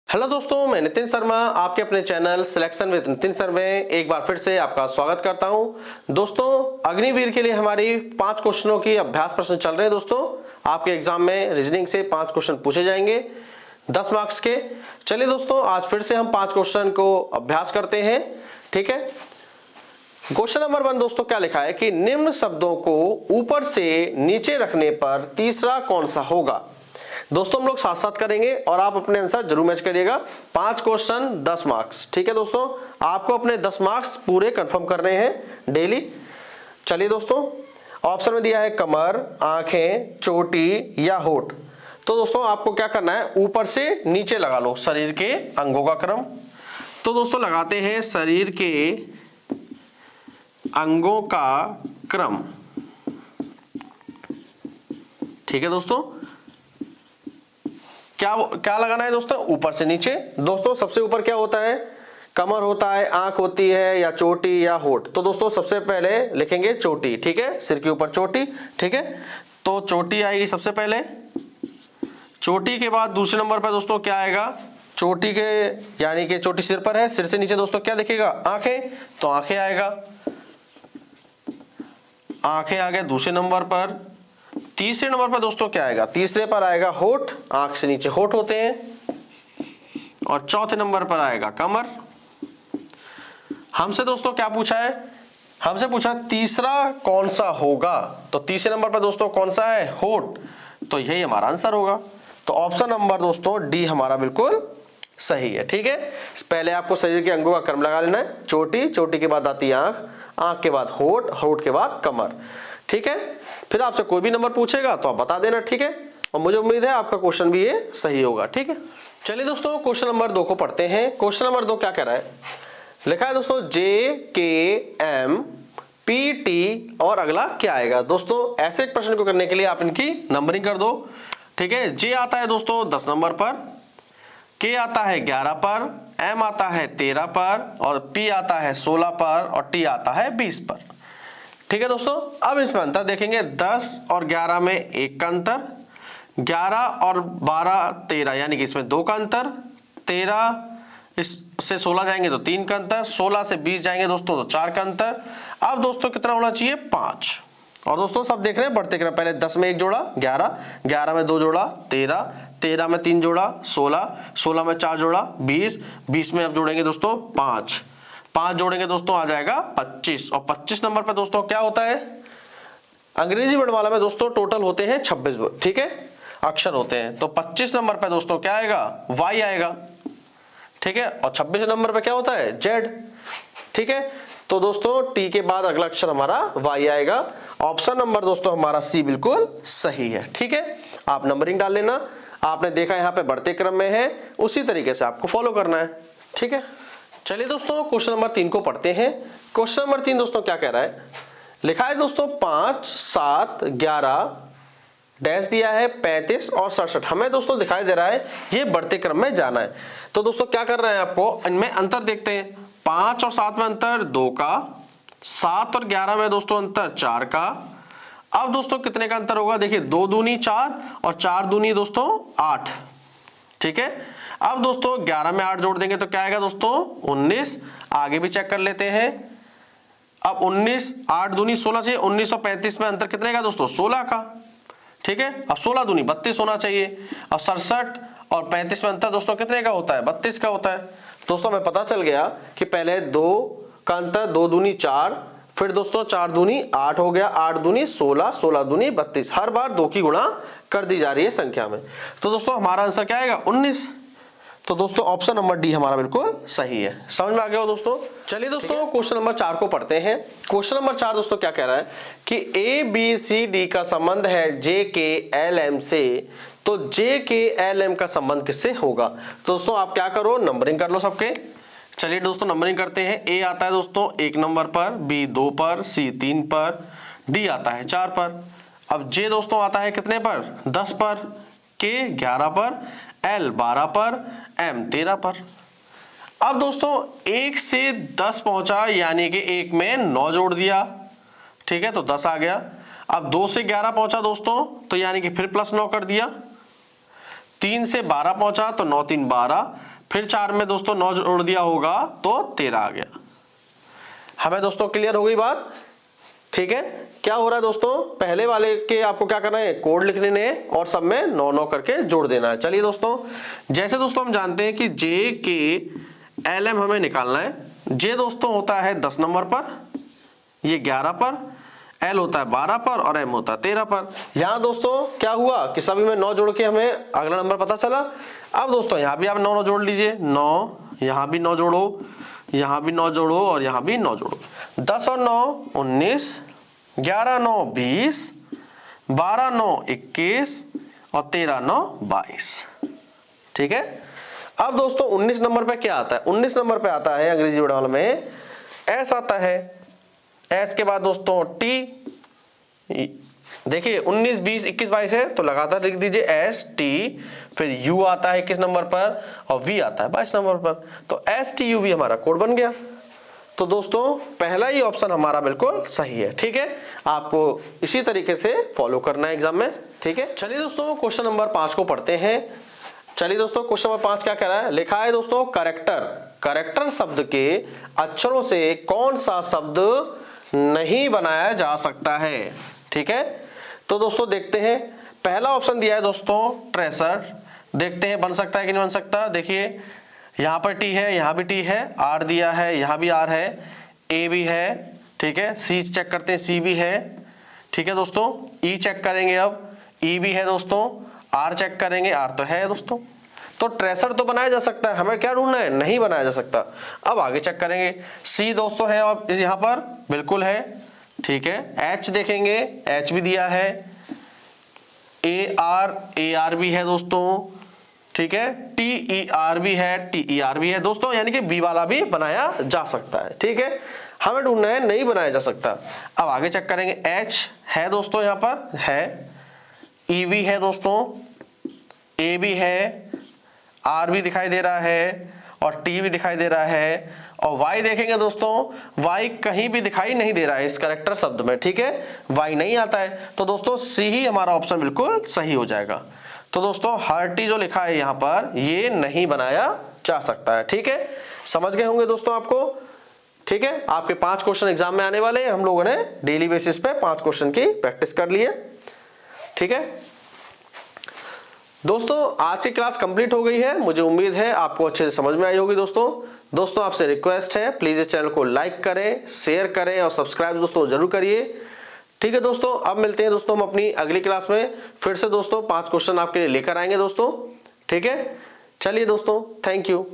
Hello दोस्तों, मैं नितिन शर्मा आपके अपने channel selection with Nitin sir में एक बार फिर से आपका स्वागत करता हूं। दोस्तों, अग्निवीर के लिए हमारी 5 क्वेश्चनों की अभ्यास प्रश्न चल रहे हैं। दोस्तों, आपके एग्जाम में रीजनिंग से 5 क्वेश्चन पूछे जाएंगे 10 मार्क्स के। चलिए दोस्तों, आज फिर से हम 5 क्वेश्चन को अभ्यास करते हैं। ठीक है, क्वेश्चन नंबर 1 दोस्तों क्या लिखा है कि निम्न शब्दों को ऊपर से नीचे रखने पर तीसरा कौन सा होगा। दोस्तों, हम लोग साथ साथ करेंगे और आप अपने आंसर जरूर मैच करिएगा। 5 क्वेश्चन 10 मार्क्स। ठीक है दोस्तों, आपको अपने 10 मार्क्स पूरे कंफर्म करने हैं डेली। चलिए दोस्तों, ऑप्शन में दिया है कमर, आंखें, चोटी या होठ। तो दोस्तों आपको क्या करना है, ऊपर से नीचे लगा लो शरीर के अंगों का क्रम। तो दोस्तों लगाते हैं शरीर के अंगों का क्रम। ठीक है दोस्तों, क्या लगाना है दोस्तों, ऊपर से नीचे। दोस्तों सबसे ऊपर क्या होता है, कमर होता है, आंख होती है, या चोटी या होठ। तो दोस्तों सबसे पहले लिखेंगे चोटी। ठीक है, सिर के ऊपर चोटी। ठीक है, तो चोटी आएगी सबसे पहले। चोटी के बाद दूसरे नंबर पर दोस्तों क्या आएगा, चोटी के यानी कि चोटी सिर पर है, सिर से नीचे दोस्तों क्या दिखेगा, आंखें। तो आंखें आएगा, आंखें आ गए दूसरे नंबर पर। तीसरे नंबर पर दोस्तों क्या आएगा, तीसरे पर आएगा होठ, आंख से नीचे होठ होते हैं। और चौथे नंबर पर आएगा कमर। हमसे दोस्तों क्या पूछा है, हमसे पूछा तीसरा कौन सा होगा। तो तीसरे नंबर पर दोस्तों कौन सा है, होठ। तो यही हमारा आंसर होगा। तो ऑप्शन नंबर दोस्तों डी हमारा बिल्कुल सही है। ठीक है, पहले आपको शरीर के अंगों का क्रम लगा लेना है। चोटी, चोटी के बाद आती है आंख, आंख के बाद होठ, होठ के बाद कमर। ठीक है, फिर आपसे कोई भी नंबर पूछेगा तो आप बता देना। ठीक है, और मुझे उम्मीद है आपका क्वेश्चन भी ये सही होगा। ठीक है, चलिए दोस्तों क्वेश्चन नंबर 2 को पढ़ते हैं। क्वेश्चन नंबर 2 क्या कह रहा है, लिखा है दोस्तों JKM PT और अगला क्या आएगा। दोस्तों ऐसे एक प्रश्न को करने के लिए आप इनकी नंबरिंग कर दो। ठीक है, J आता है दोस्तों 10 नंबर पर, K आता है 11 पर, M आता है 13 पर, और P आता है 16 पर, और T आता है 20 पर। ठीक है दोस्तों, अब इसमें अंतर देखेंगे। 10 और 11 में 1 का अंतर, 11 और 12 13 यानी कि इसमें 2 का अंतर, 13 इससे 16 जाएंगे तो 3 का अंतर, 16 से 20 जाएंगे दोस्तों तो 4 का अंतर। अब दोस्तों कितना होना चाहिए, 5। और दोस्तों सब देख रहे हैं बढ़ते क्रम, पहले 10 में 1 जोड़ा 11, 11 में 2 जोड़ा 13, 13 में 3 जोड़ा 16, 16 में 4 जोड़ा 20, 20 में अब जोड़ेंगे दोस्तों 5 जोड़ेंगे दोस्तों आ जाएगा 25। और 25 नंबर पर दोस्तों क्या होता है, अंग्रेजी वर्णमाला में दोस्तों टोटल होते हैं 26। ठीक है, अक्षर होते हैं। तो 25 नंबर पर दोस्तों क्या आएगा, Y आएगा। ठीक है, और 26 नंबर पर क्या होता है, Z। ठीक है, तो दोस्तों T के बाद अगला अक्षर हमारा Y आएगा। ऑप्शन नंबर दोस्तों हमारा C बिल्कुल सही है। ठीक है, आप नंबरिंग डाल लेना। आपने देखा यहाँ पे बढ़ते क्रम में है, उसी तरीके से आपको फॉलो करना है। ठीक है, चलिए दोस्तों क्वेश्चन नंबर 3 को पढ़ते हैं। क्वेश्चन नंबर 3 दोस्तों क्या कह रहा है, लिखा है दोस्तों 5, 7, 11 डैश दिया है 35 और 67। हमें दोस्तों दिखाई दे रहा है ये बढ़ते क्रम में जाना है। तो दोस्तों क्या कर रहे हैं, आपको इनमें अंतर देखते हैं। 5 और 7 में अंतर 2 का, 7 और 11 में दोस्तों अंतर 4 का। अब दोस्तों कितने का अंतर होगा, देखिए 2 दूनी 4 और 4 दूनी दोस्तों 8। ठीक है, अब दोस्तों 11 में 8 जोड़ देंगे तो क्या आएगा दोस्तों 19। आगे भी चेक कर लेते हैं। अब 19, 8 दूनी 16 चाहिए, 19 और 35 में अंतर कितने का दोस्तों 16 का। ठीक है, अब 16 दूनी 32 होना चाहिए। अब 67 और 35 में अंतर दोस्तों कितने का होता है, 32 का होता है। दोस्तों हमें पता चल गया कि पहले 2 का अंतर 2 दूनी 4, फिर दोस्तों 4 दूनी 8 हो गया, 8 दूनी 16, 16 दूनी 32। हर बार 2 की गुणा कर दी जा रही है संख्या में। तो दोस्तों हमारा आंसर क्या आएगा 19। तो दोस्तों ऑप्शन नंबर डी हमारा बिल्कुल सही है। समझ में आ गया हो दोस्तों। चलिए दोस्तों क्वेश्चन नंबर 4 को पढ़ते हैं। क्वेश्चन नंबर 4 दोस्तों क्या कह रहा है कि ABCD का संबंध है JKLM से, तो JKLM का संबंध किससे होगा। तो दोस्तों आप क्या करो, नंबरिंग कर लो सबके। चलिए दोस्तों नंबरिंग करते हैं। A आता है दोस्तों 1 नंबर पर, B 2 पर, C 3 पर, D आता है 4 पर। अब J दोस्तों आता है कितने पर, 10 पर, K 11 पर, L 12 पर, M 13 पर। अब दोस्तों 1 से 10 पहुंचा यानी कि 1 में 9 जोड़ दिया। ठीक है, तो 10 आ गया। अब 2 से 11 पहुंचा दोस्तों, तो यानी कि फिर +9 कर दिया। 3 से 12 पहुंचा तो 9 3 12, फिर 4 में दोस्तों 9 जोड़ दिया होगा तो 13 आ गया। हमें दोस्तों क्लियर हो गई बात, ठीक है। क्या हो रहा है दोस्तों, पहले वाले के आपको क्या करना है, कोड लिख लेने हैं और सब में 9 करके जोड़ देना है। चलिए दोस्तों, जैसे दोस्तों हम जानते हैं कि जे के LM हमें निकालना है। जे दोस्तों होता है 10 नंबर पर, ये 11 पर, L होता है 12 पर और M होता है 13 पर। यहां दोस्तों क्या हुआ कि सभी में 9 जोड़ के हमें अगला नंबर पता चला। अब दोस्तों यहां भी आप 9 जोड़ लीजिए, 9, यहां भी 9 जोड़ो, यहां भी 9 जोड़ो और यहां भी 9 जोड़ो। 10 और 9 19, 11 9 20, 12 9 21 और 13 9 22, ठीक है। अब दोस्तों 19 नंबर पे क्या आता है, 19 नंबर पे आता है अंग्रेजी वर्णमाला में S आता है। S के बाद दोस्तों T, देखिए 19 20 21 22 है तो लगातार लिख दीजिए S T, फिर U आता है 21 नंबर पर और V आता है 22 नंबर पर। तो STUV हमारा कोड बन गया। तो दोस्तों पहला ही ऑप्शन हमारा बिल्कुल सही है, ठीक है। आपको इसी तरीके से फॉलो करना है एग्जाम में, ठीक है। चलिए दोस्तों क्वेश्चन नंबर 5 को पढ़ते हैं। चलिए दोस्तों क्वेश्चन नंबर 5 क्या कह रहा है, लिखा है दोस्तों करेक्टर, करेक्टर शब्द के अक्षरों से कौन सा शब्द नहीं बनाया जा सकता है, ठीक है। तो दोस्तों देखते हैं, पहला ऑप्शन दिया है दोस्तों ट्रेसर, देखते हैं बन सकता है कि नहीं बन सकता। देखिए यहां पर टी है, यहां भी टी है, आर दिया है, यहां भी आर है, ए भी है, ठीक है। सी चेक करते हैं, सी भी है, ठीक है दोस्तों। ई चेक करेंगे, अब ई भी है दोस्तों, आर चेक करेंगे, आर तो है दोस्तों। तो ट्रेसर तो बनाया जा सकता है, हमें क्या ढूंढना है, नहीं बनाया जा सकता। अब आगे चेक करेंगे, सी दोस्तों है और यहां पर बिल्कुल है, ठीक है। एच देखेंगे, एच भी दिया है, ए आर भी है दोस्तों, ठीक है। टी ई आर भी है, टी ई आर भी है दोस्तों, यानी कि बी वाला भी बनाया जा सकता है, ठीक है। हमें ढूंढना है नहीं बनाया जा सकता। अब आगे चेक करेंगे, एच है दोस्तों, यहां पर है, ई भी है दोस्तों, ए भी है, आर भी दिखाई दे रहा है और टी भी दिखाई दे रहा है। और वाई देखेंगे दोस्तों, वाई कहीं भी दिखाई नहीं दे रहा है इस करेक्टर शब्द में, ठीक है। वाई नहीं आता है, तो दोस्तों सी ही हमारा ऑप्शन बिल्कुल सही हो जाएगा। तो दोस्तों हर्टी जो लिखा है यहां पर, ये नहीं बनाया जा सकता है, ठीक है। समझ गए होंगे दोस्तों आपको, ठीक है। आपके 5 क्वेश्चन एग्जाम में आने वाले हैं, हम लोगों ने डेली बेसिस पे 5 क्वेश्चन की प्रैक्टिस कर ली है, ठीक है। दोस्तों आज की क्लास कंप्लीट हो गई है, मुझे उम्मीद है आपको अच्छे से समझ में आई होगी। दोस्तों आपसे रिक्वेस्ट है, प्लीज इस चैनल को लाइक करें, शेयर करें और सब्सक्राइब दोस्तों जरूर करिए, ठीक है दोस्तों। अब मिलते हैं दोस्तों हम अपनी अगली क्लास में, फिर से दोस्तों 5 क्वेश्चन आपके लिए लेकर आएंगे दोस्तों, ठीक है। चलिए दोस्तों, थैंक यू।